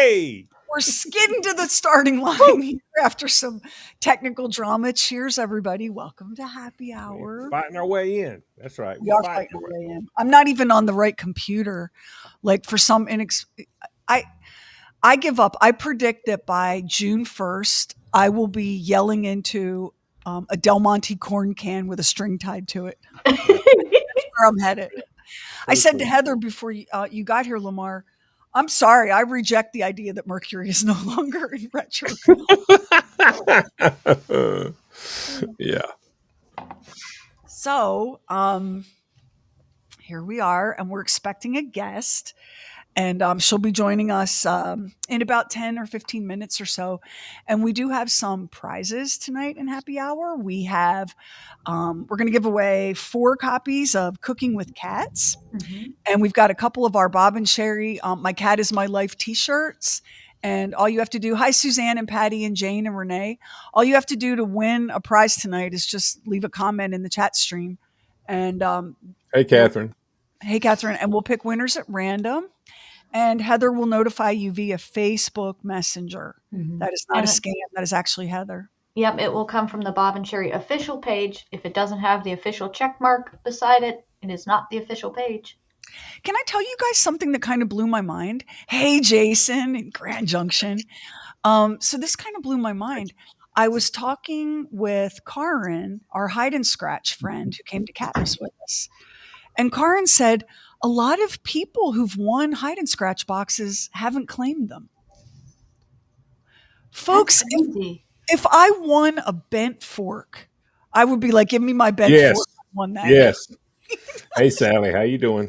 Hey! We're skidding to the starting line here after some technical drama. Cheers, everybody. Welcome to Happy Hour. We're fighting our way in. That's right. We are fighting our way in. I'm not even on the right computer. Like for some I give up. I predict that by June 1st, I will be yelling into a Del Monte corn can with a string tied to it. That's where I'm headed. I said to Heather before you got here, Lamar, I'm sorry. I reject the idea that Mercury is no longer in retrograde. Yeah. So here we are, and we're expecting a guest. And she'll be joining us in about 10 or 15 minutes or so. And we do have some prizes tonight in Happy Hour. We have, we're going to give away 4 copies of Cooking with Cats. Mm-hmm. And we've got a couple of our Bob and Sheri, My Cat is My Life t-shirts. And all you have to do, hi, Suzanne and Patty and Jane and Renee. All you have to do to win a prize tonight is just leave a comment in the chat stream. And hey, Catherine. Hey, Catherine. And we'll pick winners at random. And Heather will notify you via Facebook Messenger. Mm-hmm. That is not a scam. That is actually Heather. Yep, it will come from the Bob and Sheri official page. If it doesn't have the official check mark beside it, it is not the official page. Can I tell you guys something that kind of blew my mind? Hey, Jason in Grand Junction. So this kind of blew my mind. I was talking with Karin, our hide and scratch friend who came to Katniss with us. And Karin said, a lot of people who've won hide and scratch boxes haven't claimed them. Folks, if I won a bent fork, I would be like, give me my bent fork. I won that. Yes. Hey, Sally, how you doing?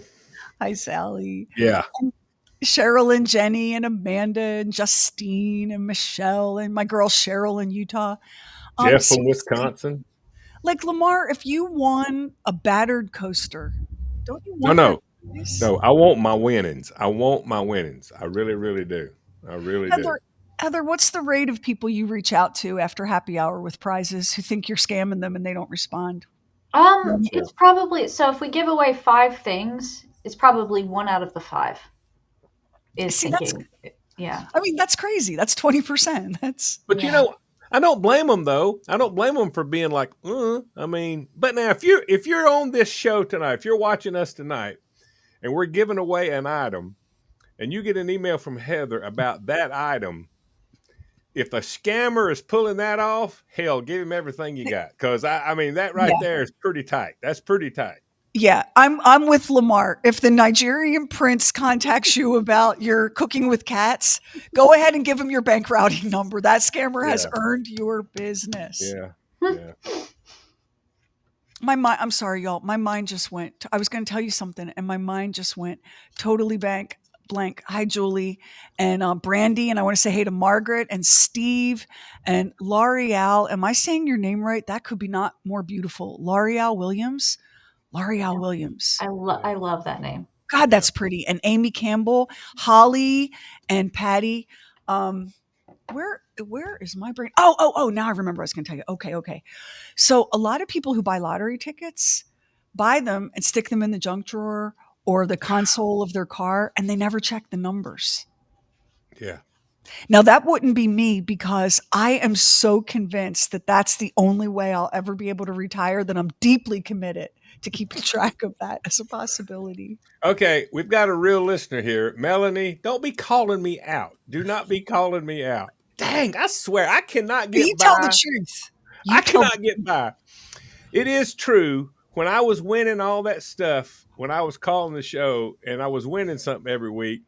Hi, Sally. Yeah. And Cheryl and Jenny and Amanda and Justine and Michelle and my girl Cheryl in Utah. Jeff from Wisconsin. Like, Lamar, if you won a battered coaster, don't you want No, I want my winnings. I really, really do. I really do. Heather, what's the rate of people you reach out to after Happy Hour with prizes who think you're scamming them and they don't respond? It's probably, so if we give away 5 things, it's probably 1 out of the 5 is thinking. Yeah. I mean, that's crazy. That's 20%. But you know, I don't blame them though. I don't blame them for being like, I mean, but now if you're on this show tonight, if you're watching us tonight and we're giving away an item and you get an email from Heather about that item, if a scammer is pulling that off, hell, give him everything you got. Cause I mean, that right there is pretty tight. That's pretty tight. Yeah, I'm with Lamar. If the Nigerian prince contacts you about your Cooking with Cats, go ahead and give him your bank routing number. That scammer has earned your business. Yeah. My mind, I'm sorry, y'all. My mind just went. I was going to tell you something, and my mind just went totally blank. Hi, Julie and Brandy, and I want to say hey to Margaret and Steve and L'Oreal. Am I saying your name right? That could be not more beautiful. L'Oreal Williams. L'Oreal Williams. I love that name. God, that's pretty. And Amy Campbell, Holly, and Patty. Where is my brain? Oh, now I remember I was going to tell you. Okay. So a lot of people who buy lottery tickets buy them and stick them in the junk drawer or the console of their car, and they never check the numbers. Yeah. Now, that wouldn't be me because I am so convinced that that's the only way I'll ever be able to retire, that I'm deeply committed to keeping track of that as a possibility. Okay, we've got a real listener here. Melanie, don't be calling me out. Do not be calling me out. Dang, I swear, I cannot get by. You tell the truth. I cannot get by. It is true. When I was winning all that stuff, when I was calling the show and I was winning something every week,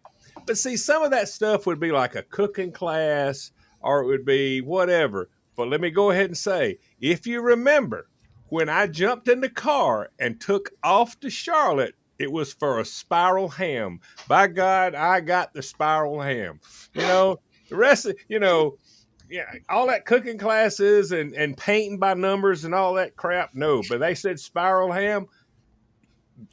but see, some of that stuff would be like a cooking class or it would be whatever. But let me go ahead and say, if you remember, when I jumped in the car and took off to Charlotte, it was for a spiral ham. By God, I got the spiral ham. You know, the rest of, all that cooking classes and painting by numbers and all that crap, no. But they said spiral ham,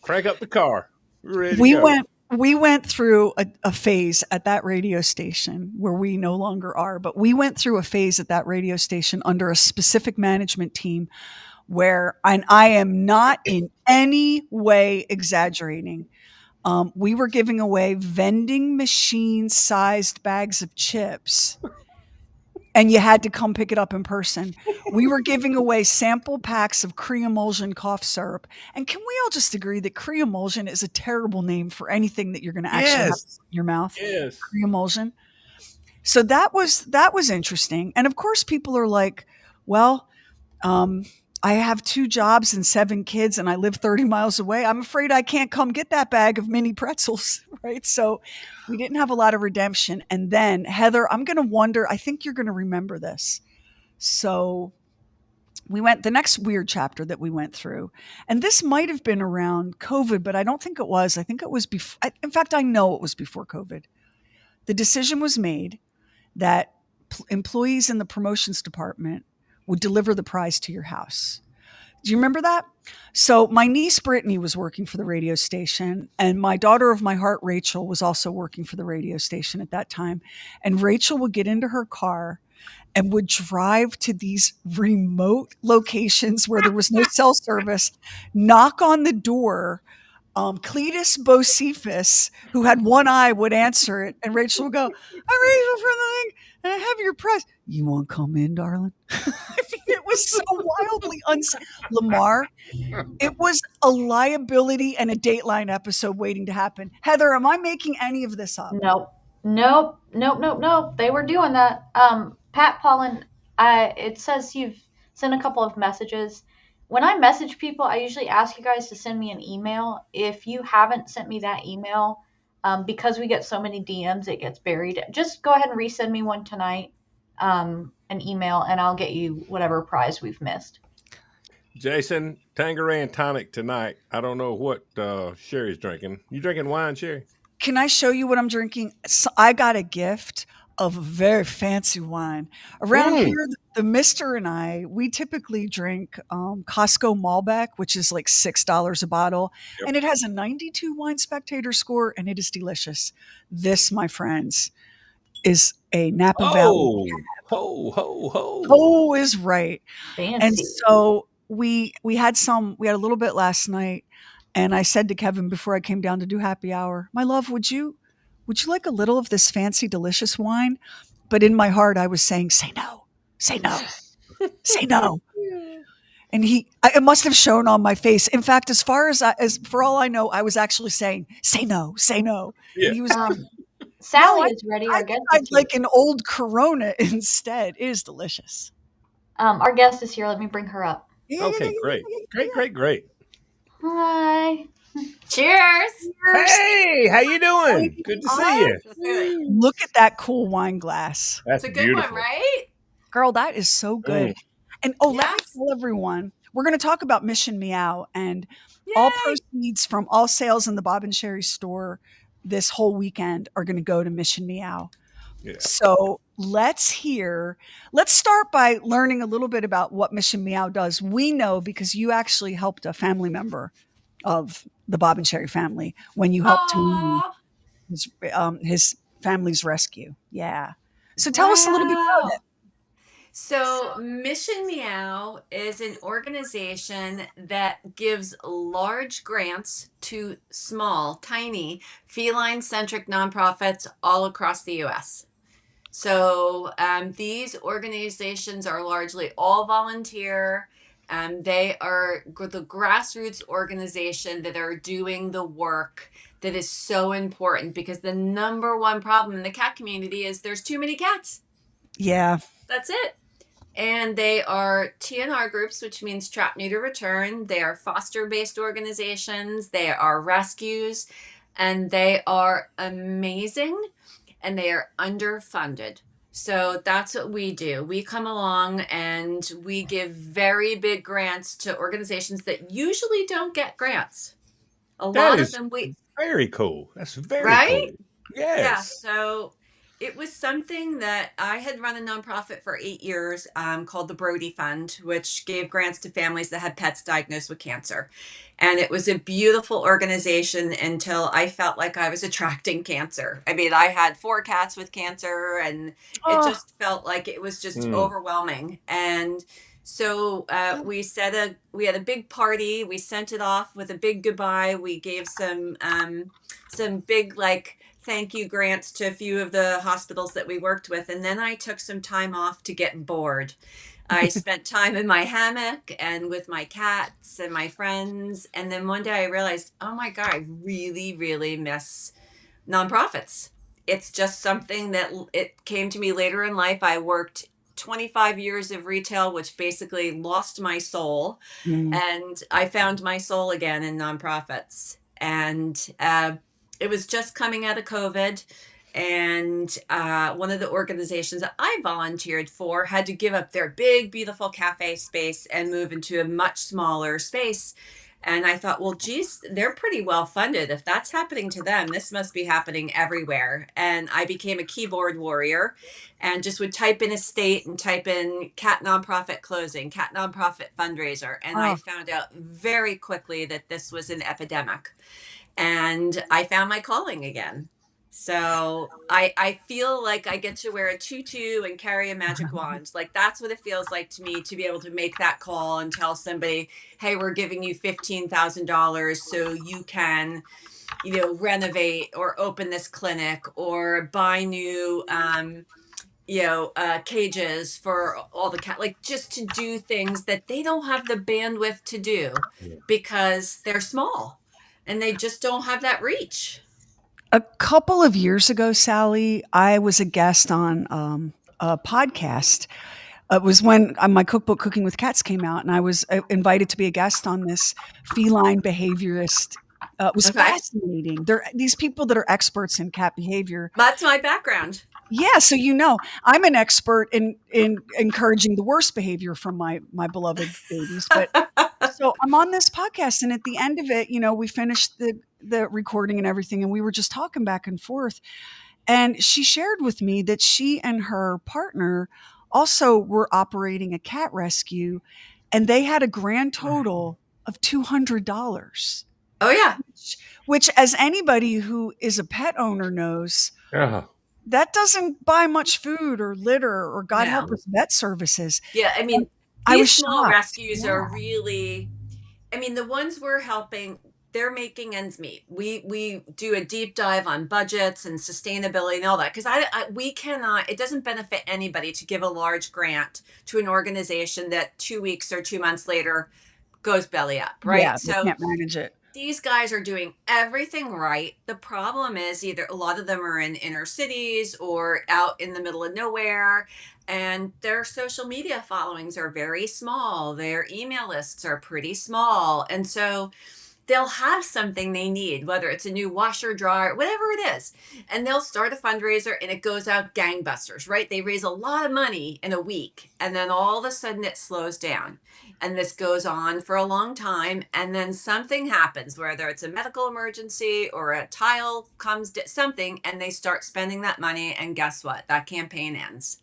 crank up the car. We're ready to go. We went through a phase at that radio station where we no longer are, but we went through a phase at that radio station under a specific management team where, and I am not in any way exaggerating, we were giving away vending machine sized bags of chips, and you had to come pick it up in person. We were giving away sample packs of Creamulsion cough syrup. And can we all just agree that Creamulsion is a terrible name for anything that you're going to actually have Yes. in your mouth? Yes. Creamulsion. So that was interesting. And of course, people are like, well, um, I have 2 jobs and 7 kids, and I live 30 miles away. I'm afraid I can't come get that bag of mini pretzels, right? So we didn't have a lot of redemption. And then, Heather, I'm going to wonder, I think you're going to remember this. So we went the next weird chapter that we went through, and this might have been around COVID, but I don't think it was. I think it was before. In fact, I know it was before COVID. The decision was made that employees in the promotions department would deliver the prize to your house. Do you remember that? So my niece Brittany was working for the radio station, and my daughter of my heart, Rachel, was also working for the radio station at that time. And Rachel would get into her car and would drive to these remote locations where there was no cell service, knock on the door. Cletus Bocephus, who had one eye, would answer it, and Rachel would go, "I'm Rachel from the thing, and I have your prize. You want to come in, darling?" I mean, it was so wildly unsafe. Lamar, it was a liability and a Dateline episode waiting to happen. Heather, am I making any of this up? Nope. Nope. They were doing that. Pat Pollen, it says you've sent a couple of messages. When I message people, I usually ask you guys to send me an email. If you haven't sent me that email, because we get so many DMs, it gets buried. Just go ahead and resend me one tonight, an email, and I'll get you whatever prize we've missed. Jason, Tangerine tonic tonight. I don't know what Sherry's drinking. You drinking wine, Sherry? Can I show you what I'm drinking? So I got a gift of a very fancy wine. Around Mm. here, the Mister and I, we typically drink Costco Malbec, which is like $6 a bottle, Yep. and it has a 92 Wine Spectator score, and it is delicious. This, my friends, is a Napa Valley. Oh, ho. Oh, is right. And Fancy. so we had a little bit last night, and I said to Kevin before I came down to do happy hour, "My love, would you like a little of this fancy, delicious wine?" But in my heart, I was saying, "Say no, say no, say no." And it must have shown on my face. In fact, as for all I know, I was actually saying, "Say no, say no." Yeah. And he was like, Sally "No, is ready. I Our think guest I'd is here. like an old Corona instead." It is delicious. Our guest is here. Let me bring her up. Okay, great. Hi. Cheers. Hey, how you doing? Good to see you. Look at that cool wine glass. That's It's a good beautiful. one, right? Girl, that is so good. Mm. And let me Yes. tell everyone, we're going to talk about Mission Meow, and Yay. all proceeds from all sales in the Bob and Sheri store this whole weekend are going to go to Mission Meow. Yeah. So let's start by learning a little bit about what Mission Meow does. We know because you actually helped a family member of the Bob and Sheri family when you helped him his family's rescue. Yeah. So tell us a little bit about it. So, Mission Meow is an organization that gives large grants to small, tiny, feline centric nonprofits all across the US. So, these organizations are largely all volunteer. They are the grassroots organization that are doing the work that is so important because the number one problem in the cat community is there's too many cats. Yeah. That's it. And they are TNR groups, which means trap, neuter, return. They are foster based organizations. They are rescues, and they are amazing, and they are underfunded. So that's what we do. We come along and we give very big grants to organizations that usually don't get grants. A That lot of is them we very cool. That's very Right? cool. Yeah, Yes. so it was something that I had run a nonprofit for 8 years called the Brody Fund, which gave grants to families that had pets diagnosed with cancer. And it was a beautiful organization until I felt like I was attracting cancer. I mean, I had 4 cats with cancer, and it Oh, just felt like it was just Mm. overwhelming. And So we had a big party. We sent it off with a big goodbye. We gave some big like thank you grants to a few of the hospitals that we worked with, and then I took some time off to get bored. I spent time in my hammock and with my cats and my friends, and then one day I realized, oh my god, I really really miss nonprofits. It's just something that it came to me later in life. I worked 25 years of retail, which basically lost my soul, Mm. and I found my soul again in nonprofits. And it was just coming out of COVID. And one of the organizations that I volunteered for had to give up their big, beautiful cafe space and move into a much smaller space. And I thought, well, geez, they're pretty well funded. If that's happening to them, this must be happening everywhere. And I became a keyboard warrior and just would type in a state and type in cat nonprofit closing, cat nonprofit fundraiser. And I Oh, found out very quickly that this was an epidemic. And I found my calling again. So I feel like I get to wear a tutu and carry a magic wand. Like that's what it feels like to me to be able to make that call and tell somebody, hey, we're giving you $15,000 so you can, renovate or open this clinic or buy new cages for all the cat, like just to do things that they don't have the bandwidth to do Yeah. because they're small and they just don't have that reach. a couple of years ago, Sally, I was a guest on a podcast. It was when my cookbook, Cooking with Cats, came out, and I was invited to be a guest on this feline behaviorist. It was Okay. fascinating. They're these people that are experts in cat behavior. That's my background. Yeah, so I'm an expert in encouraging the worst behavior from my beloved babies. But so I'm on this podcast, and at the end of it, we finished the recording and everything, and we were just talking back and forth. And she shared with me that she and her partner also were operating a cat rescue, and they had a grand total of $200, Oh yeah. which as anybody who is a pet owner knows, Uh-huh. that doesn't buy much food or litter or, God help No. us, vet services. Yeah, I And mean, I these was small shocked. rescues are Yeah. really, I mean, the ones we're helping, they're making ends meet. We do a deep dive on budgets and sustainability and all that because we cannot. It doesn't benefit anybody to give a large grant to an organization that 2 weeks or 2 months later goes belly up, Yeah, right? they So can't manage it. these guys are doing everything right. The problem is either a lot of them are in inner cities or out in the middle of nowhere, and their social media followings are very small. Their email lists are pretty small. And so they'll have something they need, whether it's a new washer, dryer, whatever it is. And they'll start a fundraiser and it goes out gangbusters, right? They raise a lot of money in a week and then all of a sudden it slows down. And this goes on for a long time. And then something happens, whether it's a medical emergency or a tile comes, something, and they start spending that money. And guess what? That campaign ends.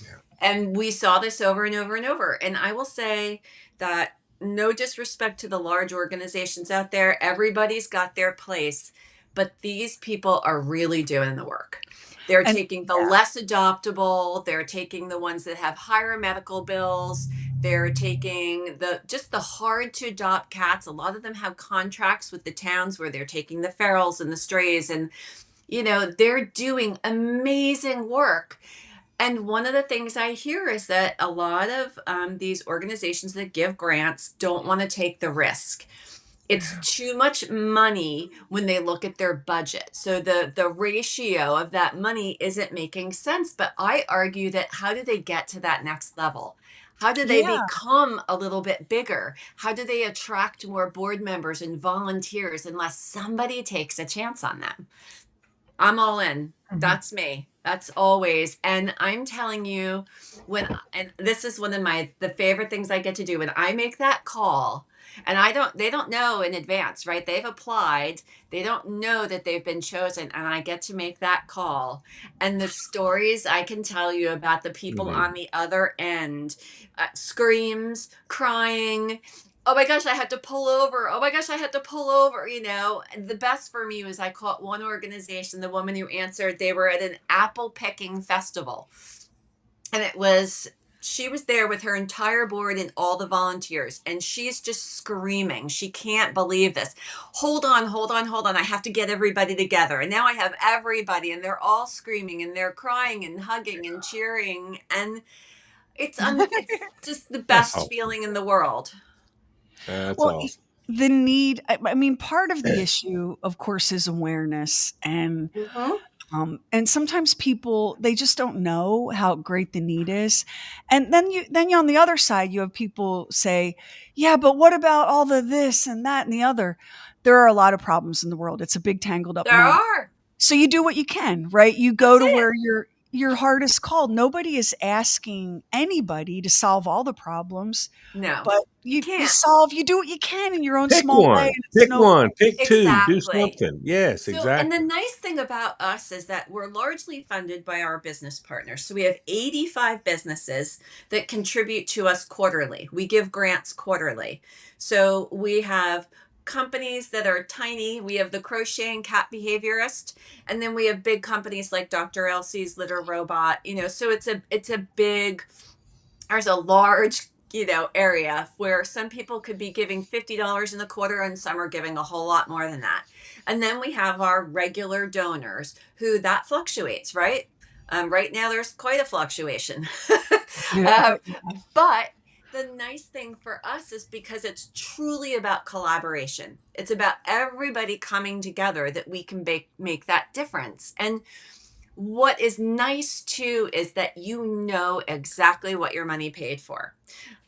Yeah. And we saw this over and over and over. And I will say that no disrespect to the large organizations out there, everybody's got their place, but these people are really doing the work. They're And taking the yeah, less adoptable, they're taking the ones that have higher medical bills, they're taking the hard to adopt cats. A lot of them have contracts with the towns where they're taking the ferals and the strays, and they're doing amazing work. And one of the things I hear is that a lot of these organizations that give grants don't want to take the risk. It's too much money when they look at their budget. So the ratio of that money isn't making sense. But I argue that how do they get to that next level? How do they yeah. become a little bit bigger? How do they attract more board members and volunteers unless somebody takes a chance on them? I'm all in. Mhm. That's me. That's always. And I'm telling you, and this is one of the favorite things I get to do when I make that call. And they don't know in advance, right? They've applied. They don't know that they've been chosen. And I get to make that call. And the stories I can tell you about the people Mhm. on the other end, screams, crying, oh my gosh, I had to pull over. Oh my gosh, I had to pull over. The best for me was I caught one organization, the woman who answered, they were at an apple picking festival. And it was she was there with her entire board and all the volunteers, and she's just screaming. She can't believe this. Hold on, hold on, hold on. I have to get everybody together. And now I have everybody, and they're all screaming and they're crying and hugging and cheering. And it's just the That's best awesome. feeling in the world. That's Well, awesome. the need, I mean, part of the issue, of course, is awareness. Mm-hmm. And sometimes people, they just don't know how great the need is. And then you on the other side, you have people say, yeah, but what about all the this and that and the other? There are a lot of problems in the world. It's a big tangled up There knot. are. So you do what you can, right? You That's go to it. where your heart is called. Nobody is asking anybody to solve all the problems, No, but you can't. you do what you can in your own Pick small way, one. and it's Pick no. one. Pick two. Do Exactly. something. Yes, So, and the exactly. nice thing about us is that we're largely funded by our business partners. So we have 85 businesses that contribute to us quarterly. We give grants quarterly. So we have companies that are tiny. We have the crocheting cat behaviorist, and then we have big companies like Dr. Elsie's litter robot. So it's a big, there's a large area where some people could be giving $50 in the quarter and some are giving a whole lot more than that. And then we have our regular donors who that fluctuates, right? Right now there's quite a fluctuation. uh, but the nice thing for us is because it's truly about collaboration. It's about everybody coming together that we can make that difference. And what is nice too is that you know exactly what your money paid for.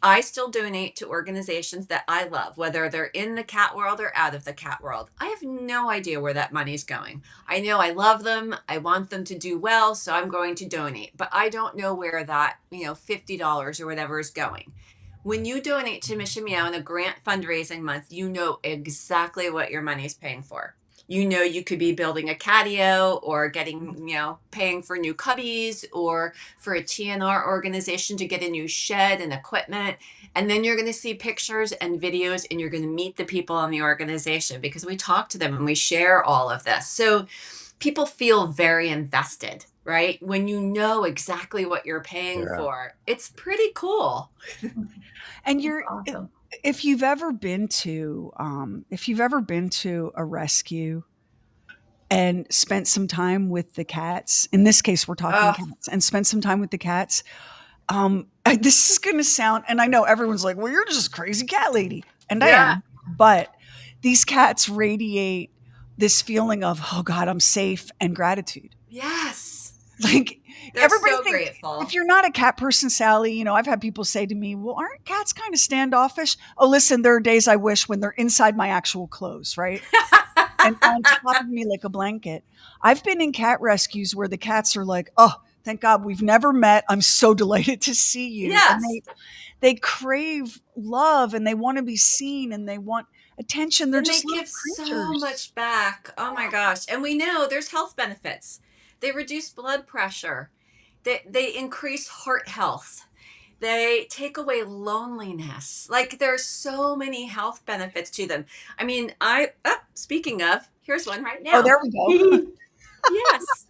I still donate to organizations that I love, whether they're in the cat world or out of the cat world. I have no idea where that money's going. I know I love them. I want them to do well, so I'm going to donate. But I don't know where that, $50 or whatever is going. When you donate to Mission Meow in a grant fundraising month, you know exactly what your money is paying for. You could be building a catio or getting, paying for new cubbies or for a TNR organization to get a new shed and equipment. And then you're going to see pictures and videos and you're going to meet the people in the organization because we talk to them and we share all of this. So people feel very invested, right? When you know exactly what you're paying Yeah. for, it's pretty cool. And That's you're awesome. if you've ever been to a rescue and spent some time with the cats, in this case we're talking Oh, cats, and spent some time with the cats, this is going to sound, and I know everyone's like, well, you're just a crazy cat lady, and I yeah. am, but these cats radiate this feeling of, oh God, I'm safe, and gratitude. Yes. Like, They're everybody so think, if grateful. you're not a cat person, Sally, I've had people say to me, well, aren't cats kind of standoffish? Oh, listen, there are days I wish when they're inside my actual clothes, right? And on top of me like a blanket. I've been in cat rescues where the cats are like, oh, thank God we've never met. I'm so delighted to see you. And Yes. they crave love and they want to be seen and they want attention. They're And they just little give so creatures. much back. Oh my gosh. And we know there's health benefits. They reduce blood pressure. They increase heart health. They take away loneliness. Like there's so many health benefits to them. I mean, speaking of, here's one right Oh, now. there we go. Yes.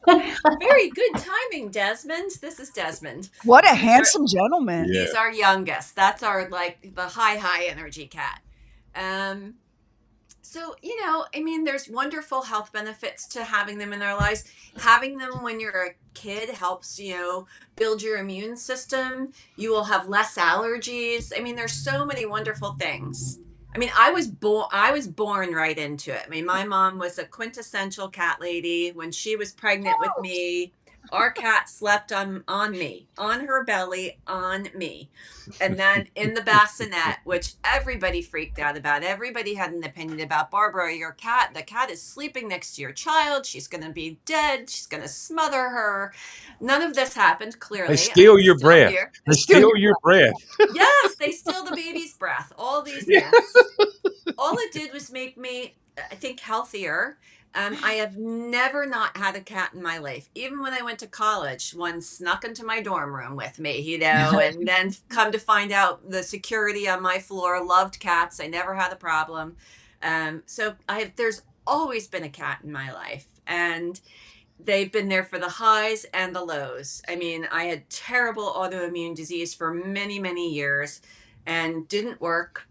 Very good timing, Desmond. This is Desmond. What a He's our handsome gentleman. Yeah. he's our youngest. That's our like the high energy cat. Um so, I mean, there's wonderful health benefits to having them in their lives. Having them when you're a kid helps, build your immune system. You will have less allergies. I mean, there's so many wonderful things. I mean, I was born right into it. I mean, my mom was a quintessential cat lady. When she was pregnant with me, our cat slept on me, on her belly, on me. And then in the bassinet, which everybody freaked out about, everybody had an opinion about. Barbara, the cat is sleeping next to your child. She's going to be dead. She's going to smother her. None of this happened, They clearly. steal I'm your still breath. here. They Still steal your your breath. Yes, they steal the baby's breath. All these myths. All it did was make me, I think, healthier. I have never not had a cat in my life. Even when I went to college, one snuck into my dorm room with me, and then come to find out the security on my floor loved cats. I never had a problem. So there's always been a cat in my life. And they've been there for the highs and the lows. I mean, I had terrible autoimmune disease for many, many years and didn't work.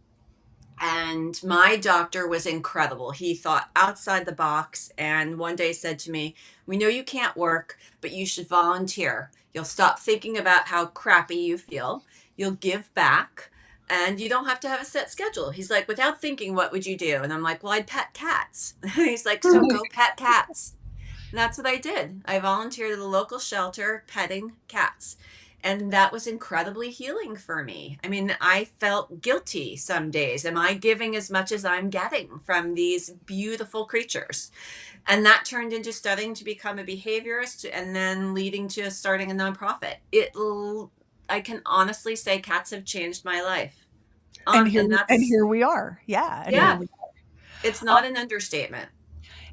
And my doctor was incredible. He thought outside the box and one day said to me, "We know you can't work, but you should volunteer. You'll stop thinking about how crappy you feel. You'll give back and you don't have to have a set schedule." He's like, "Without thinking, what would you do?" And I'm like, "Well, I'd pet cats." He's like, "So go pet cats." And that's what I did. I volunteered at a local shelter petting cats. And that was incredibly healing for me. I mean, I felt guilty some days. Am I giving as much as I'm getting from these beautiful creatures? And that turned into studying to become a behaviorist and then leading to starting a nonprofit. I can honestly say cats have changed my life. And And that's, here we are. Yeah, and here yeah, we it's are. not an understatement.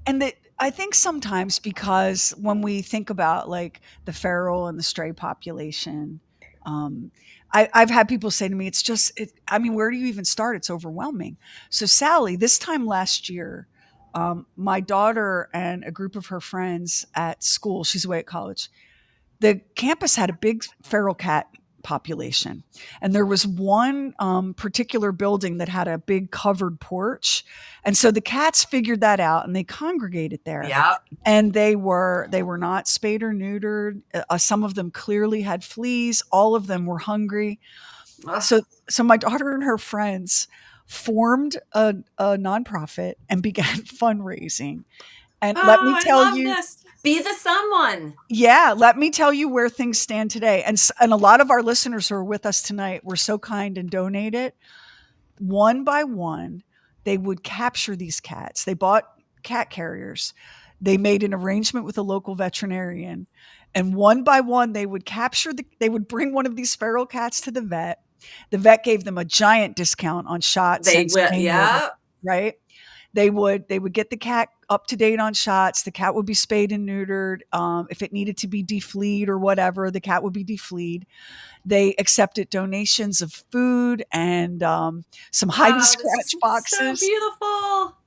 And that I think sometimes because when we think about like the feral and the stray population, I've had people say to me, it's just, I mean, where do you even start? It's overwhelming. So, Sally, this time last year, my daughter and a group of her friends at school, she's away at college, the campus had a big feral cat population. And there was one particular building that had a big covered porch. And so the cats figured that out and they congregated there. Yeah. And they were not spayed or neutered. Some of them clearly had fleas. All of them were hungry. Ugh. So my daughter and her friends formed a nonprofit and began fundraising. And let Oh, me I tell love you, this. Be the someone. yeah, let me tell you where things stand today. And a lot of our listeners who are with us tonight were so kind and donated. One by one, they would capture these cats. They bought cat carriers. They made an arrangement with a local veterinarian. And one by one, they would bring one of these feral cats to the vet. The vet gave them a giant discount on shots They and will. spay neuter, Yeah. right? They would get the cat up to date on shots. The cat would be spayed and neutered. If it needed to be defleed or whatever, the cat would be defleed. They accepted donations of food and some hide and Oh, this is scratch so boxes. beautiful.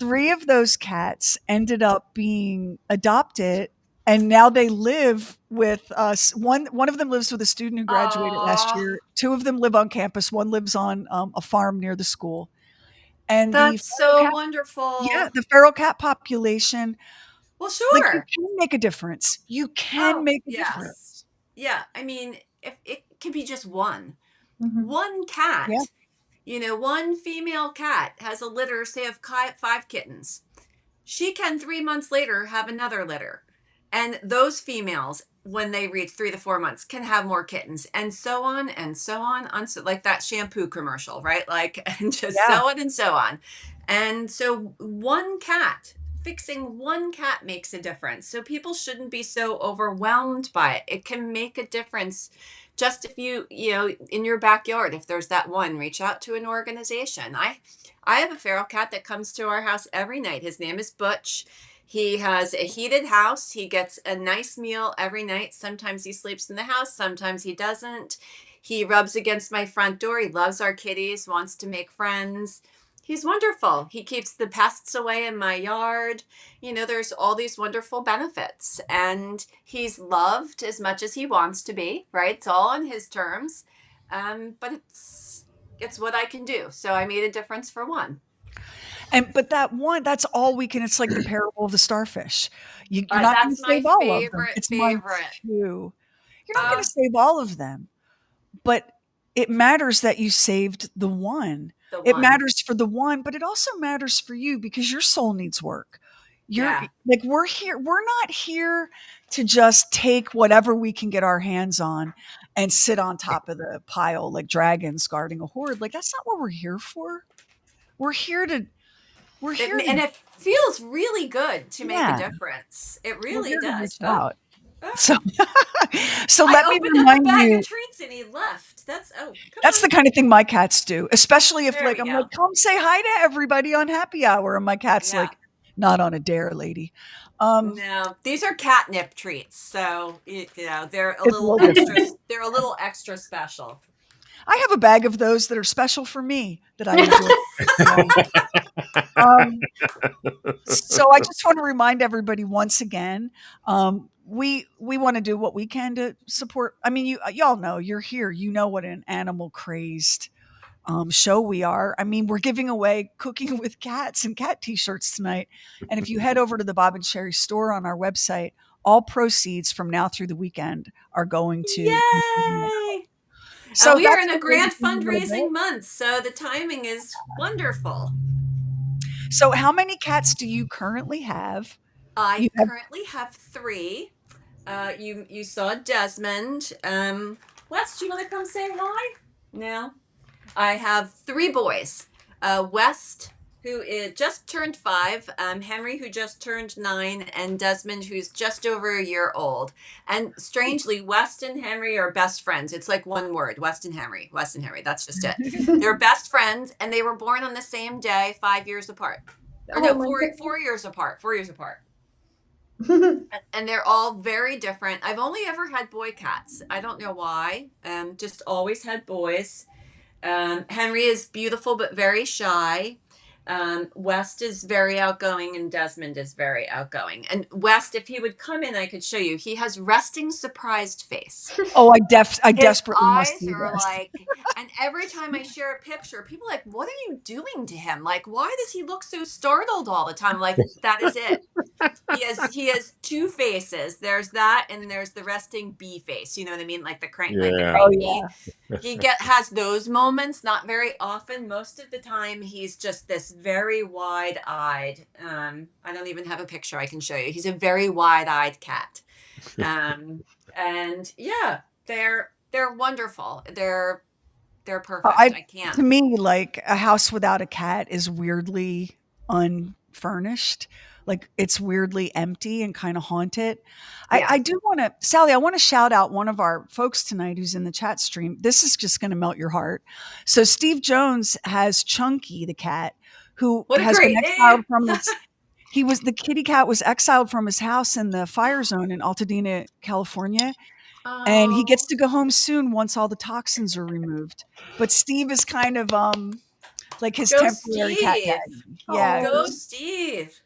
3 of those cats ended up being adopted, and now they live with us. One of them lives with a student who graduated last Oh, year. 2 of them live on campus. One lives on a farm near the school. And that's so wonderful. the feral cat population, Well, like, you sure. can make a difference. You can Oh, make a yes. difference. Yeah. I mean, if it can be just one, Mhm. one Yeah, cat, one female cat has a litter, say, of 5 kittens. She can 3 months later have another litter. And those females, when they reach 3 to 4 months, can have more kittens, and so on and so on, so like that shampoo commercial, right? Like, and just yeah. so on and so on. And so one cat, fixing one cat makes a difference. So people shouldn't be so overwhelmed by it. It can make a difference. Just if in your backyard, if there's that one, reach out to an organization. I have a feral cat that comes to our house every night. His name is Butch. He has a heated house. He gets a nice meal every night. Sometimes he sleeps in the house, sometimes he doesn't. He rubs against my front door. He loves our kitties, wants to make friends. He's wonderful. He keeps the pests away in my yard. There's all these wonderful benefits. And he's loved as much as he wants to be, right? It's all on his terms. But it's what I can do. So I made a difference for one. But that's all we can. It's like the parable of the starfish. You're not gonna That's my save all of them. favorite, It's month favorite. 2. You're not gonna Uh, save all of them, but it matters that you saved the one. the It one. matters for the one, but it also matters for you because your soul needs work. You're Yeah. like, we're not here to just take whatever we can get our hands on and sit on top of the pile like dragons guarding a horde. Like, that's not what we're here for. We're here to we're here to And it feels really good to make a yeah. difference. It We're really here to does. reach Oh, out. oh. So so I let me opened up a remind bag of you, treats and he left. Come that's the on. kind of thing my cats do, especially if, There like, we I'm like, go. "Come say hi to everybody on happy hour," and my cat's Yeah. like, "Not on a dare, lady." Um, No, these are catnip treats. So, they're a it's a little little extra, different. they're a little extra special. I have a bag of those that are special for me that I enjoy. Yeah. Um, so I just want to remind everybody once again, we want to do what we can to support. I mean, y'all know you're here. You know what an animal crazed show we are. I mean, we're giving away Cooking with Cats and cat T-shirts tonight. And if you head over to the Bob and Sheri store on our website, all proceeds from now through the weekend are going to. Yay! So We are that's in a what we're grant doing a little fundraising bit. month, so the timing is wonderful. So, how many cats do you currently have? I You have currently have 3. You saw Desmond. Wes, do you want to come say hi? No. I have 3 boys. West, who is just turned 5, Henry, who just turned 9, and Desmond, who's just over a year old. And strangely, West and Henry are best friends. It's like one word, West and Henry. West and Henry. That's just it. They're best friends, and they were born on the same day, 5 years apart. Or Oh no, my 4 years apart. 4 years apart. goodness. And they're all very different. I've only ever had boy cats. I don't know why. Just always had boys. Henry is beautiful but very shy. West is very outgoing, and Desmond is very outgoing. And West, if he would come in, I could show you. He has resting, surprised face. Oh, I His desperately must eyes do are this. like, and every time I share a picture, people are like, "What are you doing to him? Like, why does he look so startled all the time?" Like, that is it. He has 2 faces. There's that, and there's the resting bee face. You know what I mean? Like the Yeah. Oh crank bee. yeah. He has those moments, not very often. Most of the time, he's just this very wide-eyed. I don't even have a picture I can show you. He's a very wide-eyed cat, and yeah, they're wonderful. They're perfect. I I can't. To me, like a house without a cat is weirdly unfurnished. Like it's weirdly empty and kind of haunted. Yeah. I do want to, Sally, I want to shout out one of our folks tonight who's in the chat stream. This is just going to melt your heart. So Steve Jones has Chunky, the cat, who What a has been great exiled name! from his the kitty cat was exiled from his house in the fire zone in Altadena, California, and he gets Oh, to go home soon once all the toxins are removed. But Steve is kind of like his go temporary cat Steve! daddy. Yeah. Oh. Go Steve!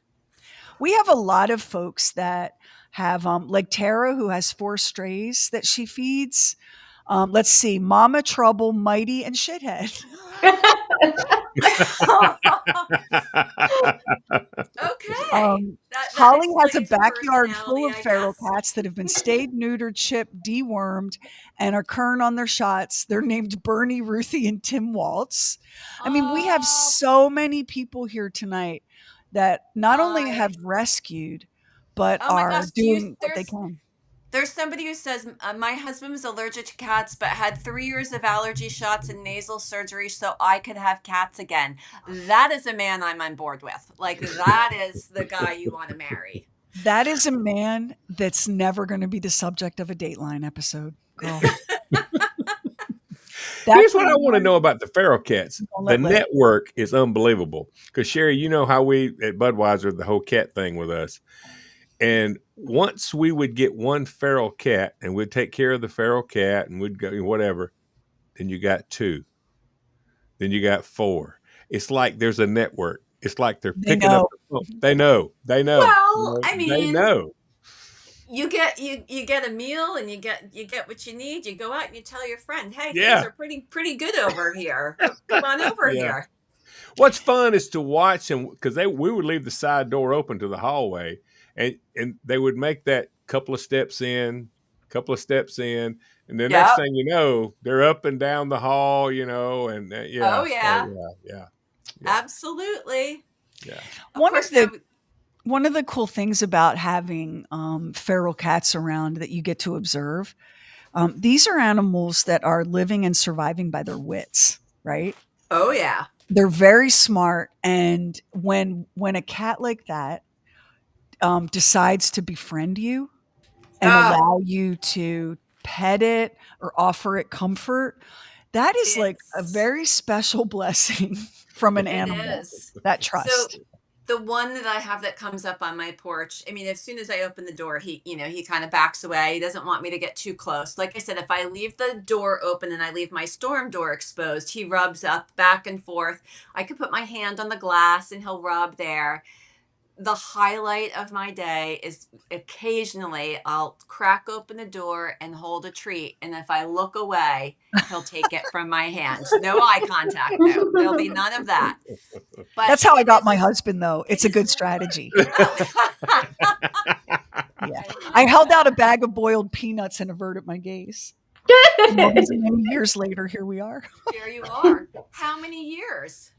We have a lot of folks that have like Tara who has 4 strays that she feeds. Let's see, Mama Trouble, Mighty, and Shithead. Okay, that Holly has a explains your backyard full personality, of I feral guess. cats that have been stayed, neutered, chipped, dewormed, and are current on their shots. They're named Bernie, Ruthie, and Tim Waltz. I mean, we have Oh, so many people here tonight that not only have I rescued, but oh my are gosh, doing what they can. there's somebody who says my husband was allergic to cats, but had 3 years of allergy shots and nasal surgery so I could have cats again. That is a man I'm on board with. Like, that is the guy you want to marry. That is a man that's never going to be the subject of a Dateline episode, girl. Here's That's a what I want to man know about the feral cats. who don't The let live. network is unbelievable. Because Sheri, you know how we at Budweiser, the whole cat thing with us. And once we would get one feral cat and we'd take care of the feral cat and we'd go whatever, then you got 2. Then you got 4. It's like there's a network. It's like they're They picking up know. the phone. They know. They know. Well, I They mean, know. you get a meal, and you get what you need. You go out and you tell your friend, "Hey, things Yeah. are pretty good over here. Come on over Yeah. here." What's fun is to watch them because we would leave the side door open to the hallway, and they would make that couple of steps in, and the next Yep. thing you know, they're up and down the hall, and Oh yeah, so yeah, yeah, absolutely. yeah, Of One of course, the now. one of the cool things about having feral cats around that you get to observe, these are animals that are living and surviving by their wits, right? Oh yeah. They're very smart, and when a cat like that decides to befriend you and Ah, allow you to pet it or offer it comfort, that is like a it's very special blessing from an it animal. is. That So trust. The one that I have that comes up on my porch, I mean, as soon as I open the door, he kind of backs away. He doesn't want me to get too close. Like I said, if I leave the door open and I leave my storm door exposed, he rubs up back and forth. I could put my hand on the glass and he'll rub there. The highlight of my day is occasionally I'll crack open the door and hold a treat. And if I look away, he'll take it from my hand. No eye contact, though. There'll be none of that. But That's how I it got is my husband, though. It's a is good strategy. Oh. Yeah. I I love held that. out a bag of boiled peanuts and averted my gaze. Many years later, here we are. There you are. How many years?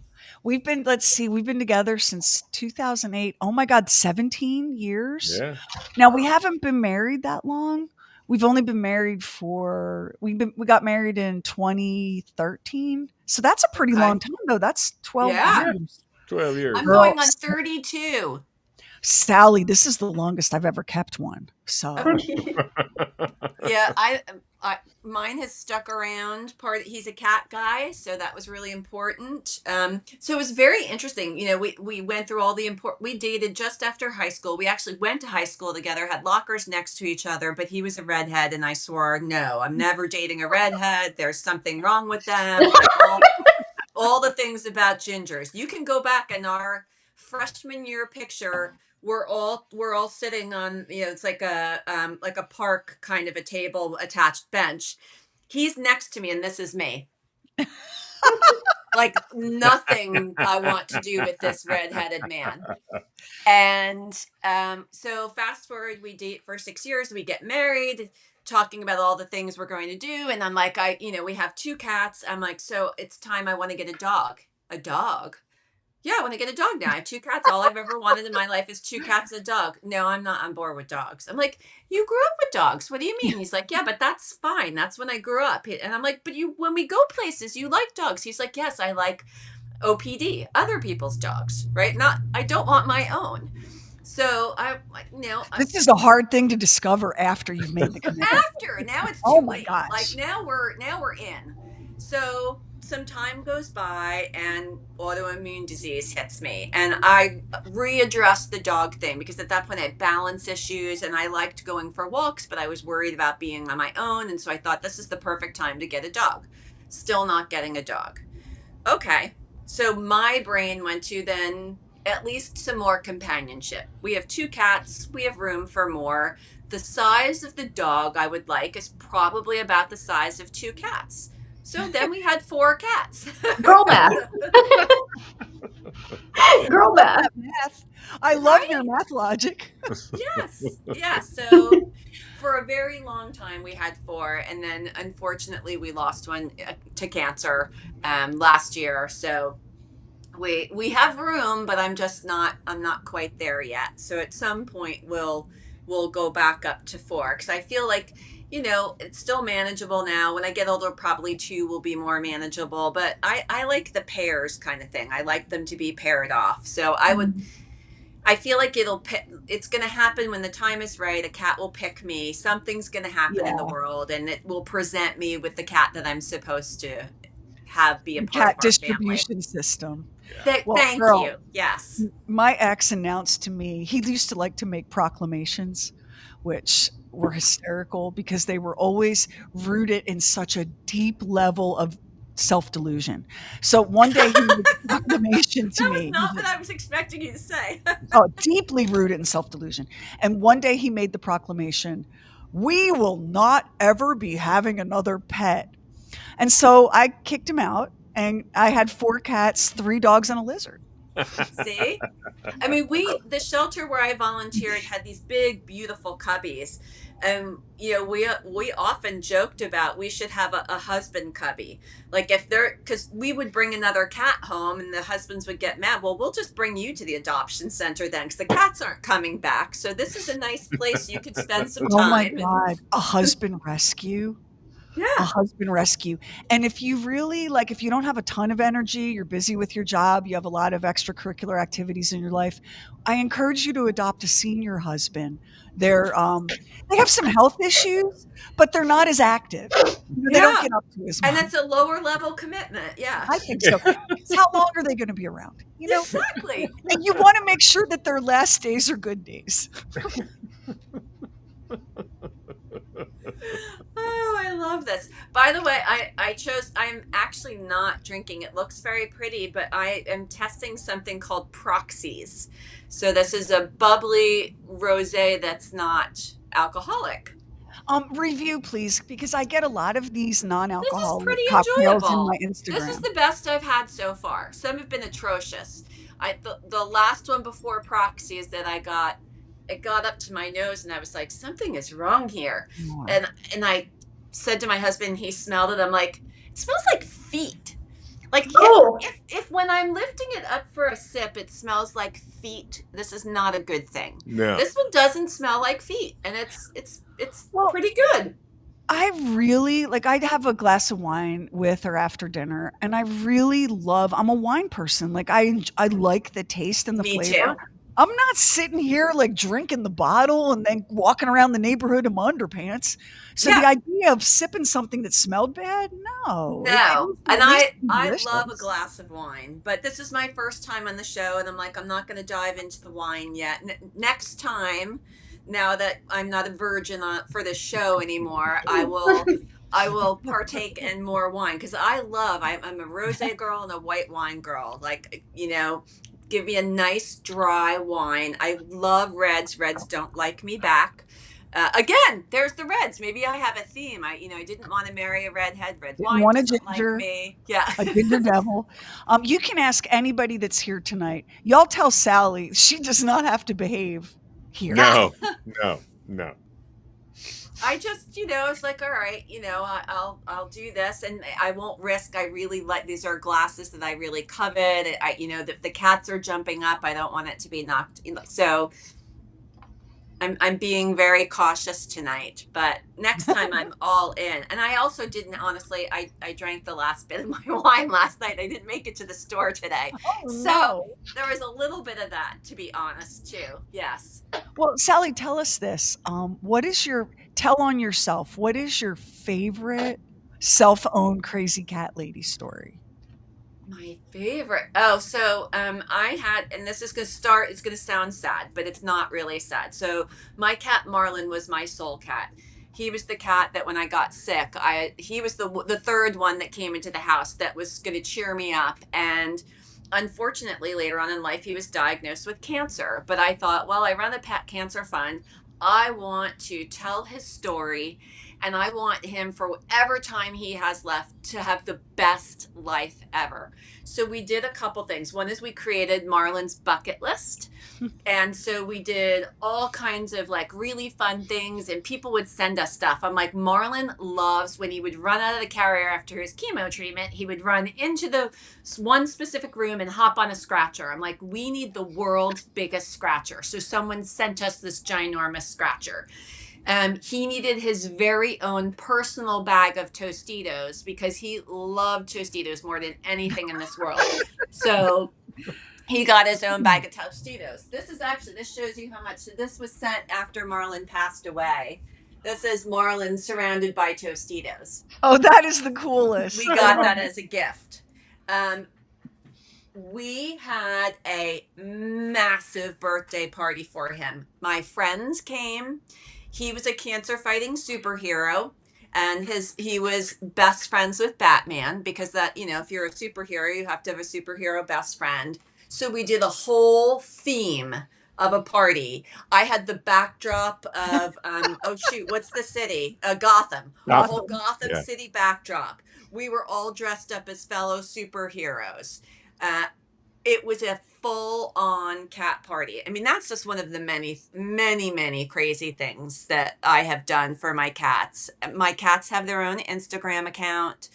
Let's see, we've been together since 2008. Oh my God, 17 years. Yeah. Now, we haven't been married that long. We've only been married we got married in 2013. So that's a pretty Okay. long time, though. That's 12 Yeah. Yeah. years. 12 years. I'm Girl, going on 32. Sally, this is the longest I've ever kept one. So, Yeah, mine has stuck around. He's a cat guy, so that was really important. So it was very interesting. We went through all the we dated just after high school. We actually went to high school together, had lockers next to each other, but he was a redhead, and I swore, no, I'm never dating a redhead. There's something wrong with them. Like all the things about gingers. You can go back in our freshman year picture. We're all sitting on, it's like a park kind of a table attached bench. He's next to me and this is me. Like nothing I want to do with this redheaded man. And so fast forward, we date for 6 years, we get married, talking about all the things we're going to do. And I'm like, we have two cats. I'm like, so it's time, I want to get a dog. A dog? Yeah, I want to get a dog now. I have two cats. All I've ever wanted in my life is two cats and a dog. No, I'm not on board with dogs. I'm like, you grew up with dogs. What do you mean? He's like, yeah, but that's fine. That's when I grew up. And I'm like, but when we go places, you like dogs. He's like, yes, I like OPD, other people's dogs, right? I don't want my own. So this is a hard thing to discover after you've made the commitment. now it's Oh too my late. gosh. Like now we're in. So some time goes by and autoimmune disease hits me, and I readdressed the dog thing because at that point I had balance issues and I liked going for walks, but I was worried about being on my own, and so I thought this is the perfect time to get a dog. Still not getting a dog. Okay. So my brain went to then at least some more companionship. We have two cats, we have room for more. The size of the dog I would like is probably about the size of two cats. So then we had four cats. Girl math. Girl math. Math. I love your math logic. Yes. Yeah. So for a very long time, we had four. And then unfortunately, we lost one to cancer last year. So we have room, but I'm not quite there yet. So at some point we'll go back up to four because I feel like it's still manageable now. When I get older, probably two will be more manageable, but I like the pairs kind of thing. I like them to be paired off. So I feel like it's going to happen when the time is right. A cat will pick me. Something's going to happen in the world and it will present me with the cat that I'm supposed to have be a part Cat of our distribution system. Well, Thank girl, you. Yes. my ex announced to me, he used to like to make proclamations, which were hysterical because they were always rooted in such a deep level of self delusion. So one day he made a proclamation to That was me. not what I was expecting you to say. Oh, deeply rooted in self delusion. And one day he made the proclamation, we will not ever be having another pet. And so I kicked him out and I had four cats, three dogs, and a lizard. See? I mean, the shelter where I volunteered had these big, beautiful cubbies. And, we often joked about we should have a husband cubby. Like because we would bring another cat home and the husbands would get mad. Well, we'll just bring you to the adoption center then because the cats aren't coming back. So this is a nice place you could spend some Oh my time. God. A husband rescue? a Yeah. husband rescue. And if you really like, if you don't have a ton of energy, you're busy with your job, you have a lot of extracurricular activities in your life, I encourage you to adopt a senior husband. They're they have some health issues, but they're not as active. They don't Yeah. get up to as And much. that's a lower level commitment. Yeah. I think so. Because how long are they going to be around? Exactly. And you want to make sure that their last days are good days. Oh, I love this. By the way, I'm actually not drinking. It looks very pretty, but I am testing something called Proxies. So this is a bubbly rosé that's not alcoholic. Review, please, because I get a lot of these This is pretty non-alcoholic cocktails in my enjoyable. This is Instagram. the best I've had so far. Some have been atrocious. The last one before Proxies that I got, it got up to my nose, and I was like, something is wrong here. More. And I said to my husband, he smelled it. I'm like, it smells like feet. Like Oh, if when I'm lifting it up for a sip, it smells like feet. This is not a good thing. No. This one doesn't smell like feet, and it's Well, pretty good. I really like I'd have a glass of wine with or after dinner, and I really love I'm a wine person. Like I like the taste and the Me flavor. too. I'm not sitting here like drinking the bottle and then walking around the neighborhood in my underpants. So the Yeah. idea of sipping something that smelled bad, no. It No. tasted And at least I love a delicious. glass of wine, but this is my first time on the show, and I'm like, I'm not going to dive into the wine yet. Next time, now that I'm not a virgin for this show anymore, I will partake in more wine because I'm a rosé girl and a white wine girl. Like, give me a nice dry wine. I love reds. Reds don't like me back. Again, there's the reds. Maybe I have a theme. I didn't want to marry a redhead. Red Didn't wine want a doesn't like ginger, me. Yeah. a ginger devil. You can ask anybody that's here tonight. Y'all tell Sally she does not have to behave here. Yeah. No. No. No. I just, it's like, all right, I'll do this, and I won't risk. I really like these are glasses that I really covet. The cats are jumping up. I don't want it to be knocked. So I'm being very cautious tonight, but next time I'm all in. And I also didn't honestly. I drank the last bit of my wine last night. I didn't make it to the store today, Oh so no. there was a little bit of that, to be honest, too. Yes. Well, Sally, tell us this. What is your tell on yourself? What is your favorite self-owned crazy cat lady story? My favorite. Oh, so I had, and this is gonna start. It's gonna sound sad, but it's not really sad. So my cat Marlin was my soul cat. He was the cat that when I got sick, he was the third one that came into the house that was gonna cheer me up. And unfortunately, later on in life, he was diagnosed with cancer. But I thought, well, I run a pet cancer fund. I want to tell his story, and I want him for whatever time he has left to have the best life ever. So we did a couple things. One is we created Marlin's bucket list. And so we did all kinds of like really fun things, and people would send us stuff. I'm like, Marlin loves when he would run out of the carrier after his chemo treatment, he would run into the one specific room and hop on a scratcher. I'm like, we need the world's biggest scratcher. So someone sent us this ginormous scratcher. He needed his very own personal bag of Tostitos because he loved Tostitos more than anything in this world. So he got his own bag of Tostitos. This shows you how much. So this was sent after Marlon passed away. This is Marlon surrounded by Tostitos. Oh, that is the coolest. We got that as a gift. We had a massive birthday party for him. My friends came. He was a cancer fighting superhero, and he was best friends with Batman because that, if you're a superhero, you have to have a superhero best friend. So we did a whole theme of a party. I had the backdrop of oh shoot, what's the city? Gotham. A whole Gotham. Gotham Yeah. City backdrop. We were all dressed up as fellow superheroes. Uh, it was a full on cat party. I mean, that's just one of the many, many, many crazy things that I have done for my cats. My cats have their own Instagram account.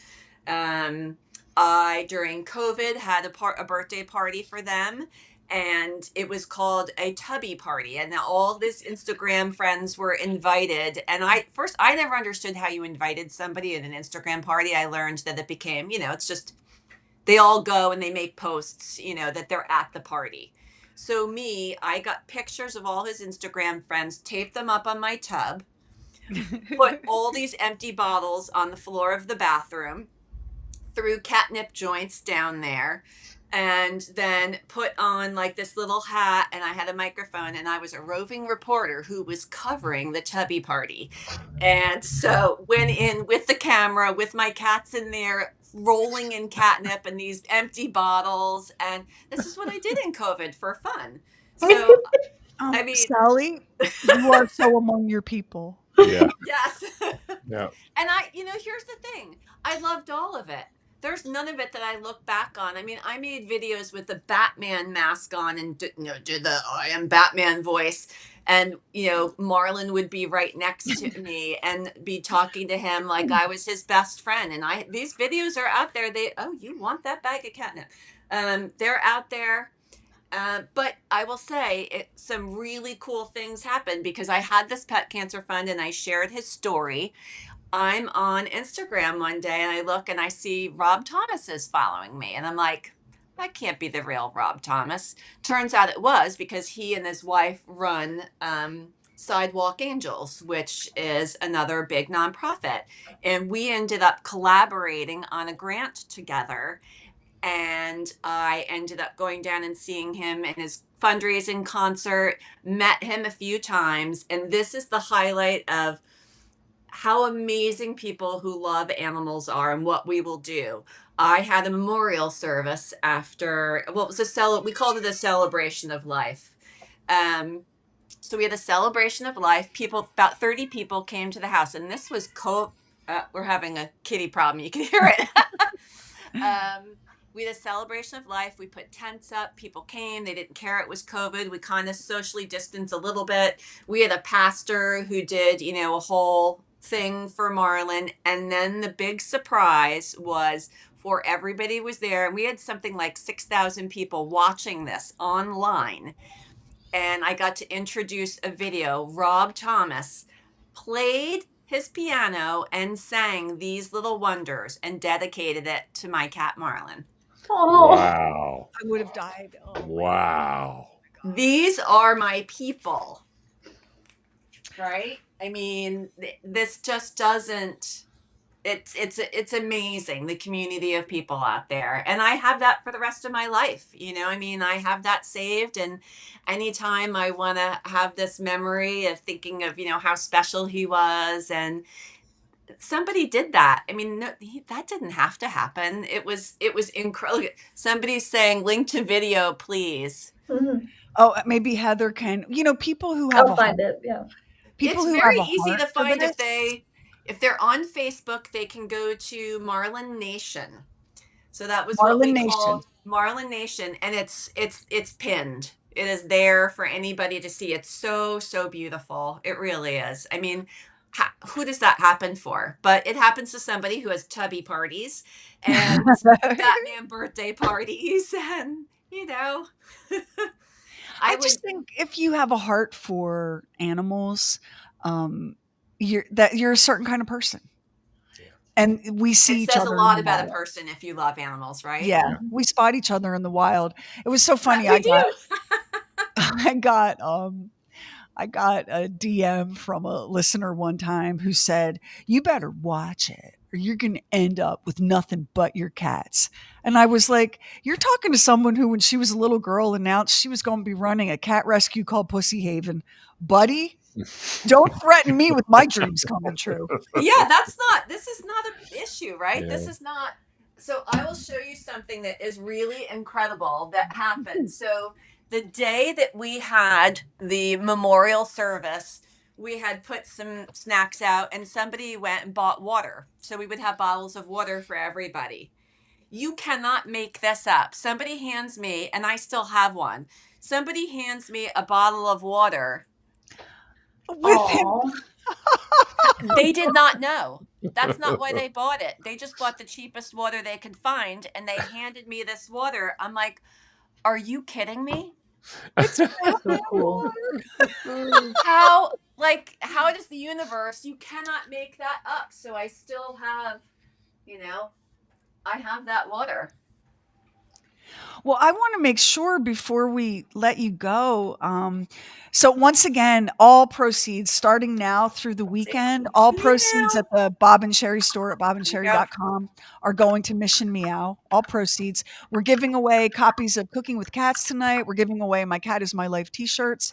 I, during COVID, had a birthday party for them. and it was called a tubby party, and all these Instagram friends were invited. And I never understood how you invited somebody at an Instagram party. I learned that it became, it's just they all go and they make posts, that they're at the party. So I got pictures of all his Instagram friends, taped them up on my tub, put all these empty bottles on the floor of the bathroom, threw catnip joints down there, and then put on like this little hat, and I had a microphone, and I was a roving reporter who was covering the tubby party. And so went in with the camera with my cats in there rolling in catnip and these empty bottles, and this is what I did in COVID for fun. So I mean, Sally, you are so among your people. Yeah. yes. Yeah. And here's the thing. I loved all of it. There's none of it that I look back on. I mean, I made videos with the Batman mask on and did the I am Batman voice. And, Marlon would be right next to me and be talking to him like I was his best friend. And these videos are out there. You want that bag of catnip? They're out there. But I will say some really cool things happened because I had this pet cancer fund and I shared his story. I'm on Instagram one day and I look and I see Rob Thomas is following me. And I'm like, that can't be the real Rob Thomas. Turns out it was, because he and his wife run Sidewalk Angels, which is another big nonprofit. And we ended up collaborating on a grant together. And I ended up going down and seeing him in his fundraising concert, met him a few times. And this is the highlight of how amazing people who love animals are and what we will do. I had a memorial service after, well, it was we called it a celebration of life. So we had a celebration of life. About 30 people came to the house, and this was we're having a kitty problem. You can hear it. We had a celebration of life. We put tents up. People came. They didn't care it was COVID. We kind of socially distanced a little bit. We had a pastor who did, a whole thing for Marlin. And then the big surprise was for everybody was there. And we had something like 6,000 people watching this online. And I got to introduce a video. Rob Thomas played his piano and sang These Little Wonders and dedicated it to my cat Marlin. Oh, Wow. I would have died. Oh, Wow. These are my people, right? I mean, this just doesn't. It's amazing, the community of people out there, and I have that for the rest of my life. I mean, I have that saved, and anytime I want to have this memory of thinking of how special he was, and somebody did that. I mean, no, that didn't have to happen. It was incredible. Somebody's saying link to video, please. mhm. Oh, maybe Heather can. People who have I'll a heart, find it. Yeah. people It's who have very a easy heart to for find this. if they're on Facebook, they can go to Marlin Nation. So that was what Marlin we Nation. called Marlin Nation, and it's pinned. It is there for anybody to see. It's so beautiful. It really is. I mean, who does that happen for? But it happens to somebody who has tubby parties and Batman birthday parties, and I I would. just think if you have a heart for animals, um, you're a certain kind of person, Yeah. and we see It each says a other in lot the about a wild. person if you love animals, right? Yeah, Yeah. we spot each other in the wild. It was so funny. We do. I got I got a DM from a listener one time who said, "You better watch it or you're going to end up with nothing but your cats." And I was like, "You're talking to someone who, when she was a little girl, announced she was going to be running a cat rescue called Pussy Haven. Buddy, don't threaten me with my dreams coming true." Yeah, this is not an issue, right? This Yeah. is not. So I will show you something that is really incredible that happened. So the day that we had the memorial service, we had put some snacks out and somebody went and bought water. So we would have bottles of water for everybody. You cannot make this up. Somebody hands me, and I still have one. Somebody hands me a bottle of water. With him. Oh. They did not know. That's not why they bought it. They just bought the cheapest water they could find, and they handed me this water. I'm like, are you kidding me? It's So cool. How does the universe, you cannot make that up. So I still have, you know, I have that water. Well, I want to make sure before we let you go. So once again, all proceeds starting now through the See? weekend, all proceeds Meow. at the Bob and Sherry store at Yep. bobandcherry.com are going to Mission Meow. All proceeds. We're giving away copies of Cooking with Cats tonight. We're giving away My Cat is My Life t-shirts.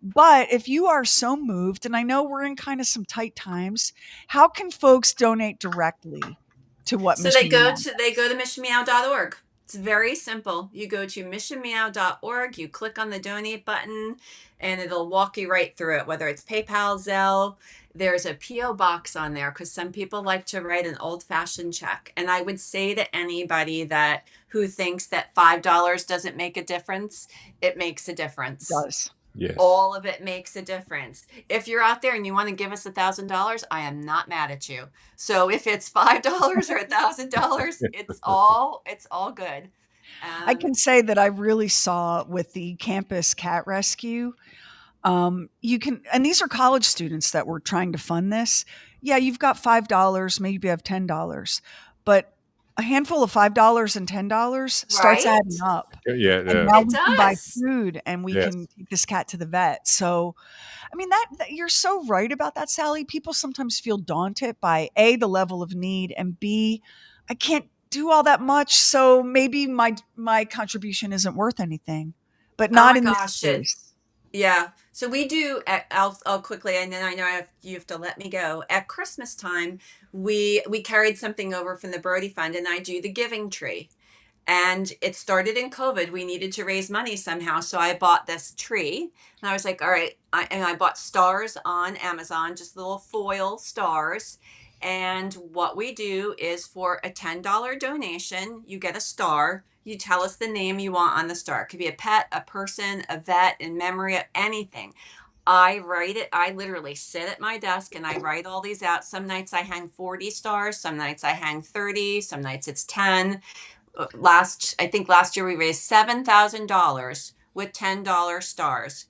But if you are so moved, and I know we're in kind of some tight times, how can folks donate directly to what So they Mission go Meow to does? missionmeow.org. It's very simple. You go to missionmeow.org, you click on the donate button, and it'll walk you right through it, whether it's PayPal, Zelle. There's a P.O. box on there because some people like to write an old-fashioned check. And I would say to anybody that who thinks that $5 doesn't make a difference, it makes a It difference. does. Yes. All of it makes a difference. If you're out there and you want to give us $1,000, I am not mad at you. So if it's $5 or $1,000, it's all good. I can say that I really saw with the campus cat rescue. You can, and these are college students that were trying to fund this. Yeah, you've got $5, maybe you have $10, but a handful of $5 and $10 starts adding Right? up. Yeah, And yeah. now It we can buy does. food and we Yes. can take this cat to the vet. So, I mean, that you're so right about that, Sally. People sometimes feel daunted by A, the level of need, and B, I can't do all that much, so maybe my contribution isn't worth anything. But Oh not my in this gosh, case. yeah. So we do. I'll quickly, and then I know you have to let me go. At Christmas time, we carried something over from the Brody Fund, and I do the giving tree. And it started in COVID. We needed to raise money somehow. So I bought this tree and I was like, all right. And I bought stars on Amazon, just little foil stars. And what we do is for a $10 donation, you get a star. You tell us the name you want on the star. It could be a pet, a person, a vet, in memory of anything. I write it. I literally sit at my desk and I write all these out. Some nights I hang 40 stars. Some nights I hang 30. Some nights it's 10. I think last year we raised $7,000 with $10 stars.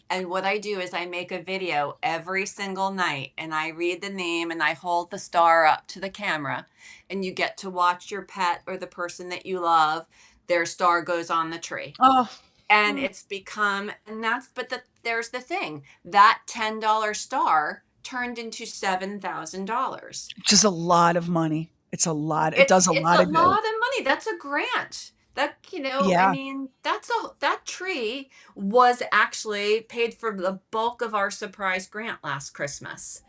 And what I do is I make a video every single night and I read the name and I hold the star up to the camera and you get to watch your pet or the person that you love, their star goes on the tree. Oh, And mm, it's become, and that's, but there's the thing, that $10 star turned into $7,000. which is a lot of money. It's a lot. It does a It's lot a of good. lot of money. That's a grant. That, I Yeah. mean, that tree was actually paid for the bulk of our surprise grant last Christmas.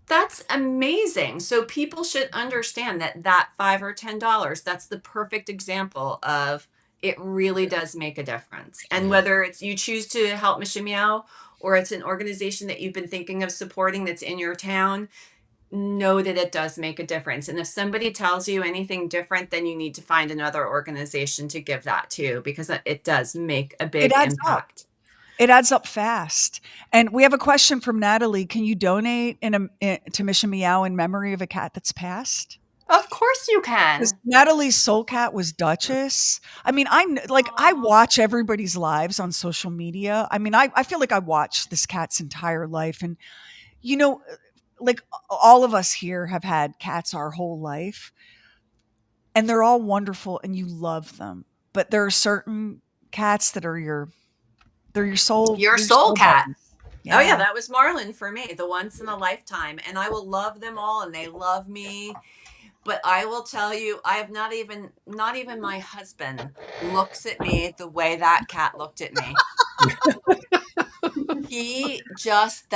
That's amazing. So people should understand that 5 or $10, that's the perfect example of it really does make a difference. And Yeah. whether it's you choose to help Mission Meow or it's an organization that you've been thinking of supporting that's in your town, know that it does make a difference. And if somebody tells you anything different, then you need to find another organization to give that to because it does make a It big adds up. impact. It adds up fast. And we have a question from Natalie. Can you donate to Mission Meow in memory of a cat that's passed? Of course you 'Cause can. Natalie's soul cat was Duchess. I mean, I Aw. watch everybody's lives on social media. I mean, I feel like I watched this cat's entire life. And, you know, like all of us here have had cats our whole life, and they're all wonderful and you love them. But there are certain cats that are Your they're your soul soul cat. buddies. Oh yeah, Yeah. that was Marlin for me, the once in a lifetime. And I will love them all and they love me. But I will tell you, I have not even my husband looks at me the way that cat looked at me. He just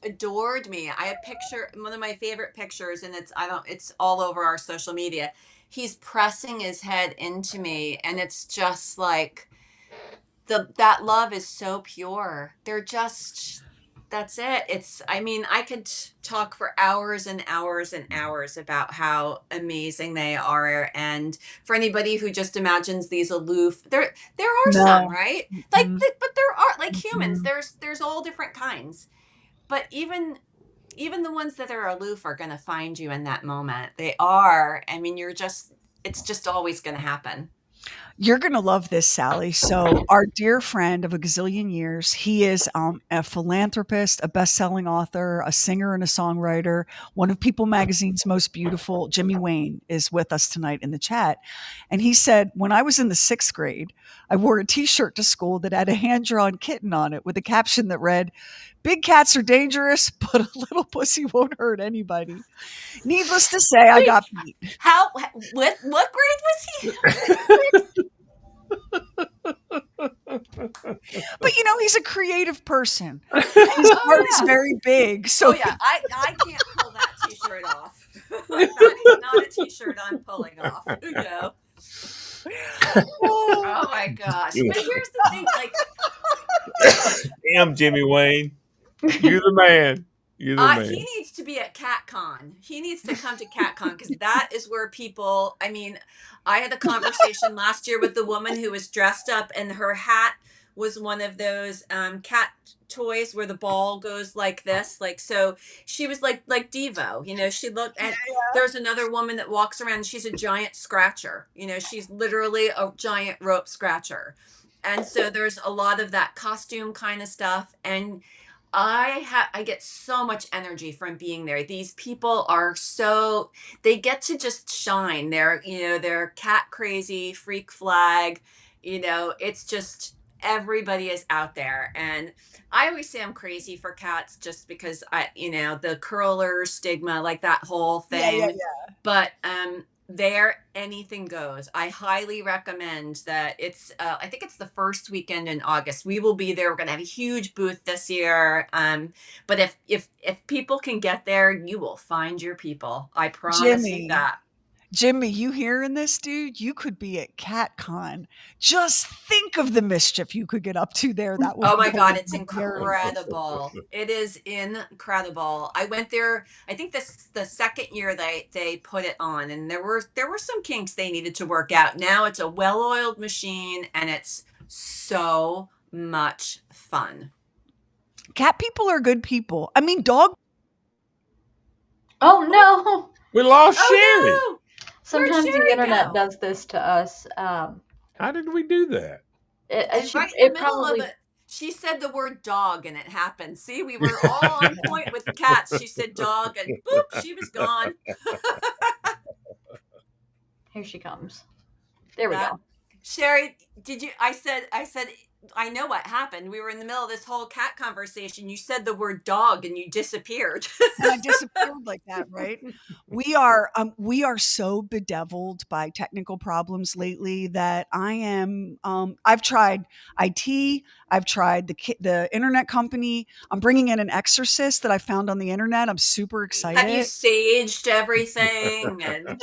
adored me. I have picture one of my favorite pictures, and it's all over our social media. He's pressing his head into me, and it's just like that love is so pure. That's it. I mean, I could talk for hours and hours and hours about how amazing they are. And for anybody who just imagines these aloof, there are some, No. right? Mm-mm. But there are like humans. Mm-mm. There's all different kinds. But even the ones that are aloof are going to find you in that moment. They are. I mean, it's just always going to happen. You're going to love this, Sally. So, our dear friend of a gazillion years, he is a philanthropist, a best-selling author, a singer, and a songwriter. One of People Magazine's most beautiful, Jimmy Wayne, is with us tonight in the chat. And he said, when I was in the 6th grade, I wore a T-shirt to school that had a hand-drawn kitten on it with a caption that read, "Big cats are dangerous, but a little pussy won't hurt anybody." Needless to say, I Wait, got beat. what grade was he? But he's a creative person. His Oh heart is yeah. very big. Oh So yeah. I can't pull that T-shirt off. That is not a T-shirt I'm pulling off. Oh my gosh. But here's the thing, like Damn, Jimmy Wayne. You're the man. You're the man. he needs to be at CatCon. He needs to come to CatCon because that is where people. I mean, I had a conversation last year with the woman who was dressed up, and her hat was one of those cat toys where the ball goes like this, like so. She was like Devo, She looked at. There's another woman that walks around. And she's a giant scratcher. She's literally a giant rope scratcher, and so there's a lot of that costume kind of stuff and. I get so much energy from being there. These people are so they get to just shine. They're cat crazy, freak flag. It's just everybody is out there. And I always say I'm crazy for cats just because the curler stigma, like that whole yeah, yeah, thing. But there anything goes. I highly recommend that. I think it's the first weekend in August. We will be there. We're going to have a huge booth this year. But if people can get there, you will find your people. I promise you Jimmy. that. Jimmy, you hearing this, dude? You could be at CatCon. Just think of the mischief you could get up to there. That would Oh be my God, it's very cool. incredible. It is incredible. I went there, I think this the second year they put it on, and there were some kinks they needed to work out. Now it's a well-oiled machine and it's so much fun. Cat people are good people. I mean, dog. Oh no! We lost Sherry. Oh no! Where'd Sometimes the Sherry internet go? does this to us. How did we do that? And right in the middle of it, she said the word dog and it happened. See, we were all on point with the cats. She said dog and boop, she was gone. Here she comes. There we go. Sherry, I said, I know what happened. We were in the middle of this whole cat conversation. You said the word dog and you disappeared. And I disappeared like that, right? We are so bedeviled by technical problems lately that I am. I've tried IT. I've tried the internet company. I'm bringing in an exorcist that I found on the internet. I'm super excited. Have you saged everything? And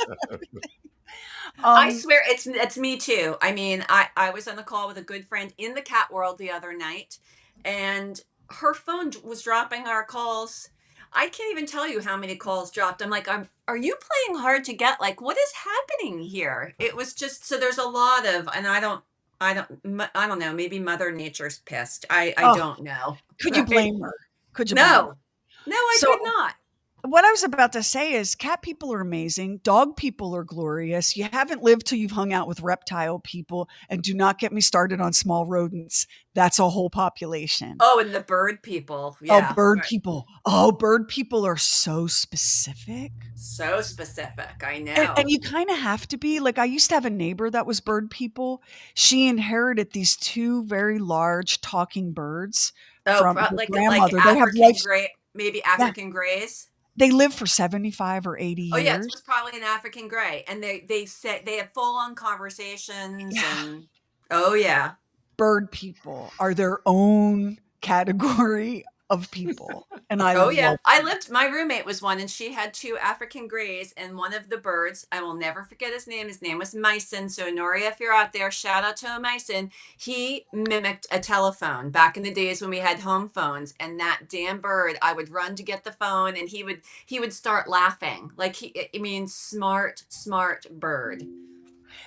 I Um, swear it's me too. I mean, I was on the call with a good friend in the cat world the other night, and her phone was dropping our calls. I can't even tell you how many calls dropped. I'm like, are you playing hard to get? Like, what is happening here? It was just so there's a lot of, and I don't know. Maybe Mother Nature's pissed. I oh, don't know. could you Right? blame her? Could you blame her? No, I So could not. what I was about to say is cat people are amazing. Dog people are glorious. You haven't lived till you've hung out with reptile people. And do not get me started on small rodents. That's a whole population. Oh, and the bird people. Oh, Yeah, bird right. people. Oh, bird people are so specific. So specific. I And know. you kind of have to be. Like, I used to have a neighbor that was bird people. She inherited these 2 very large talking birds Oh, from her like grandmother. They have African life. gray, maybe Yeah, African grays. they live for 75 or 80 Oh yeah, it years. was probably an African gray, and they say they have full on conversations, Yeah. and oh yeah. Bird people are their own category of people, and I Oh yeah, love them. my roommate was one, and she had 2 African grays, and one of the birds, I will never forget his name. His name was Myson. So Noria, if you're out there, shout out to Myson. He mimicked a telephone back in the days when we had home phones, and that damn bird, I would run to get the phone, and he would start laughing. Like I mean, smart bird.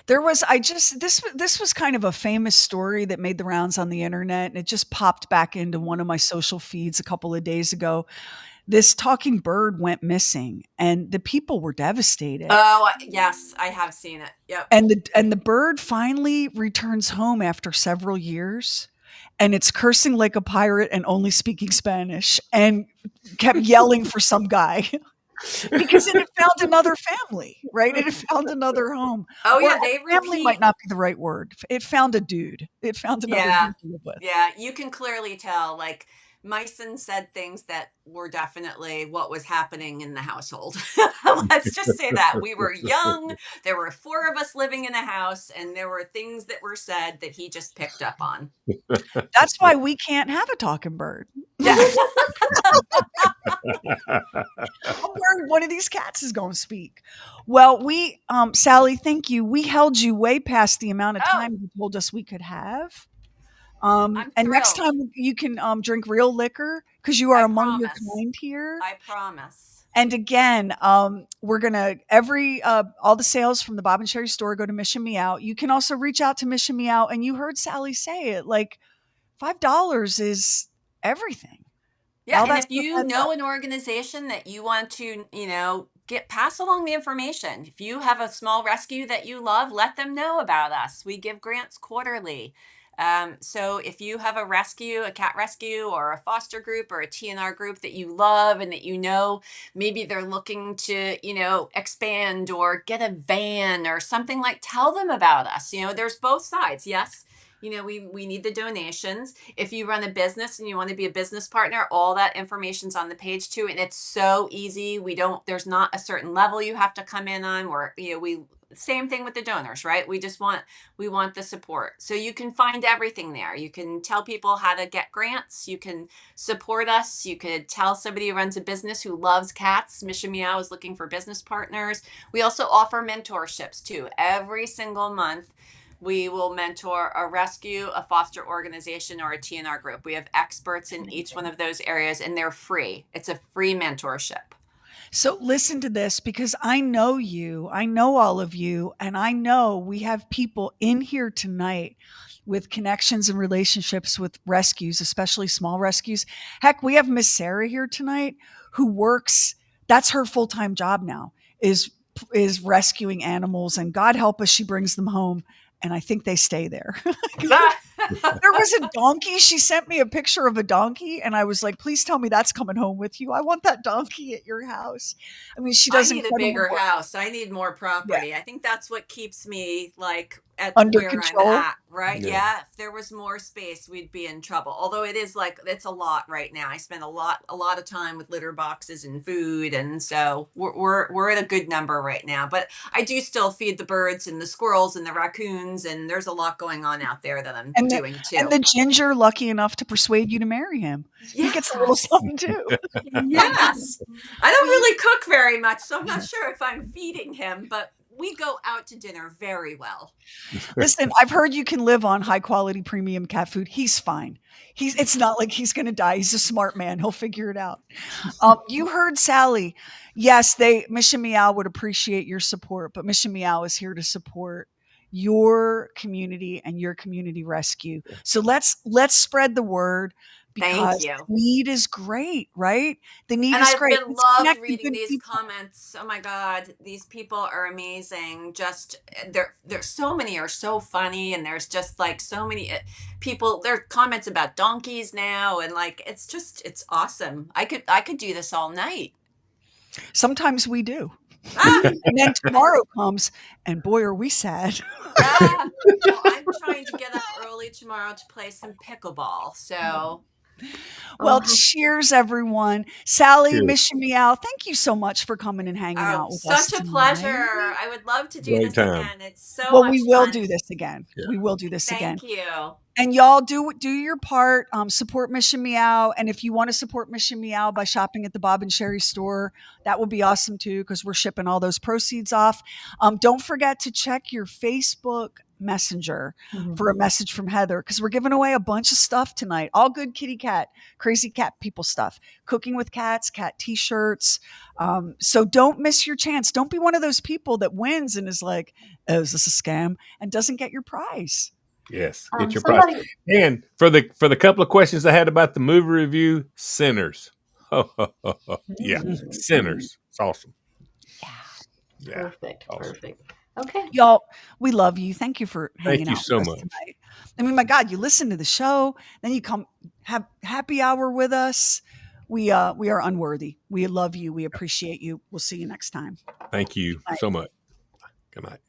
There was I just this was kind of a famous story that made the rounds on the internet, and it just popped back into one of my social feeds a couple of days ago. this talking bird went missing, and the people were devastated. Oh, yes, I have seen it. Yep. And the bird finally returns home after several years, and it's cursing like a pirate and only speaking Spanish, and kept yelling for some guy because it had found another family, right? It had found another home. Oh, Or yeah, they family might repeat. not be the right word. It found a dude. It found another Yeah. dude to live with. Yeah, you can clearly tell. Like, Myson said things that were definitely what was happening in the household. Let's just say that. We were young. There were four of us living in a house, and there were things that were said that he just picked up on. That's why we can't have a talking bird. Yeah. I'm worried one of these cats is going to speak. Well, Sally, thank you. We held you way past the amount of Oh, time you told us we could have. I'm And next thrilled. time you can drink real liquor because you are I among your promise. kind here. I promise. And again, we're gonna all the sales from the Bob and Sheri store go to Mission Meow. You can also reach out to Mission Meow, and you heard Sally say it, like $5 is everything. Yeah, All and that if stuff you adds up. know an organization that you want to, get pass along the information. If you have a small rescue that you love, let them know about us. We give grants quarterly. So if you have a rescue, a cat rescue, or a foster group, or a TNR group that you love and that maybe they're looking to, expand or get a van or something, like, tell them about us. There's both sides. Yes, we need the donations. If you run a business and you want to be a business partner, all that information's on the page too, and it's so easy. There's not a certain level you have to come in on. We same thing with the donors, right? We want the support. So you can find everything there. You can tell people how to get grants. You can support us. You could tell somebody who runs a business who loves cats. Mission Meow is looking for business partners. We also offer mentorships too. Every single month, we will mentor a rescue, a foster organization, or a TNR group. We have experts in each one of those areas, and they're free. It's a free mentorship. So listen to this, because I know you, I know all of you, and I know we have people in here tonight with connections and relationships with rescues, especially small rescues. Heck, we have Miss Sarah here tonight who works, that's her full-time job now, is rescuing animals, and God help us, she brings them home, and I think they stay there. There was a donkey. She sent me a picture of a donkey, and I was like, please tell me that's coming home with you. I want that donkey at your house. I mean, she I does need a incredible bigger work. house. I need more Yeah. property. I think that's what keeps me, like, at Under where I'm control. at, right? Yeah. Yeah, if there was more space, we'd be in trouble. Although it is, like, it's a lot right now. I spend a lot of time with litter boxes and food, and so we're at a good number right now. But I do still feed the birds and the squirrels and the raccoons, and there's a lot going on out there that I'm And the doing and too. the ginger lucky enough to persuade you to marry him. He gets a little Yes. something too. Yes. I don't really cook very much, so I'm not sure if I'm feeding him, but we go out to dinner very well. Listen, I've heard you can live on high quality premium cat food. He's fine. It's not like he's going to die. He's a smart man. He'll figure it out. You heard Sally. Yes, Mission Meow would appreciate your support, but Mission Meow is here to support your community and your community rescue. So let's spread the word, Thank because you. the need is great, right? The need And is I've great. been Let's loved connect the reading good these people. comments. Oh my God, these people are amazing. Just there's so many are so funny, and there's just like so many people. There are comments about donkeys now, and like it's awesome. I could do this all night. Sometimes we do. Ah, And then tomorrow comes, and boy, are we sad. ah. Well, I'm trying to get up early tomorrow to play some pickleball. So Well, Oh, cheers, everyone. Sally, Cheers. Mission Meow, thank you so much for coming and hanging oh, out with us such a pleasure. tonight. I would love to do Great this time. again. It's so Well, we much will fun. do this again. Yeah. We will do this again. Thank you. And y'all do your part. Support Mission Meow. And if you want to support Mission Meow by shopping at the Bob and Sheri store, that would be awesome too, because we're shipping all those proceeds off. Don't forget to check your Facebook Messenger for a message from Heather, because we're giving away a bunch of stuff tonight. All good kitty cat, crazy cat people stuff. Cooking with cats, cat t-shirts. So don't miss your chance. Don't be one of those people that wins and is like, oh, is this a scam? And doesn't get your prize. Yes, get your prize. somebody And for the couple of questions I had about the movie review, Sinners. Yeah, sinners. It's awesome. Yeah, Perfect. awesome. Perfect. Okay. Y'all, we love you. Thank you for Thank hanging you out so with us much. tonight. I mean, my God, you listen to the show, then you come have happy hour with us. We are unworthy. We love you. We appreciate you. We'll see you next time. Thank you Bye. so much. Good night.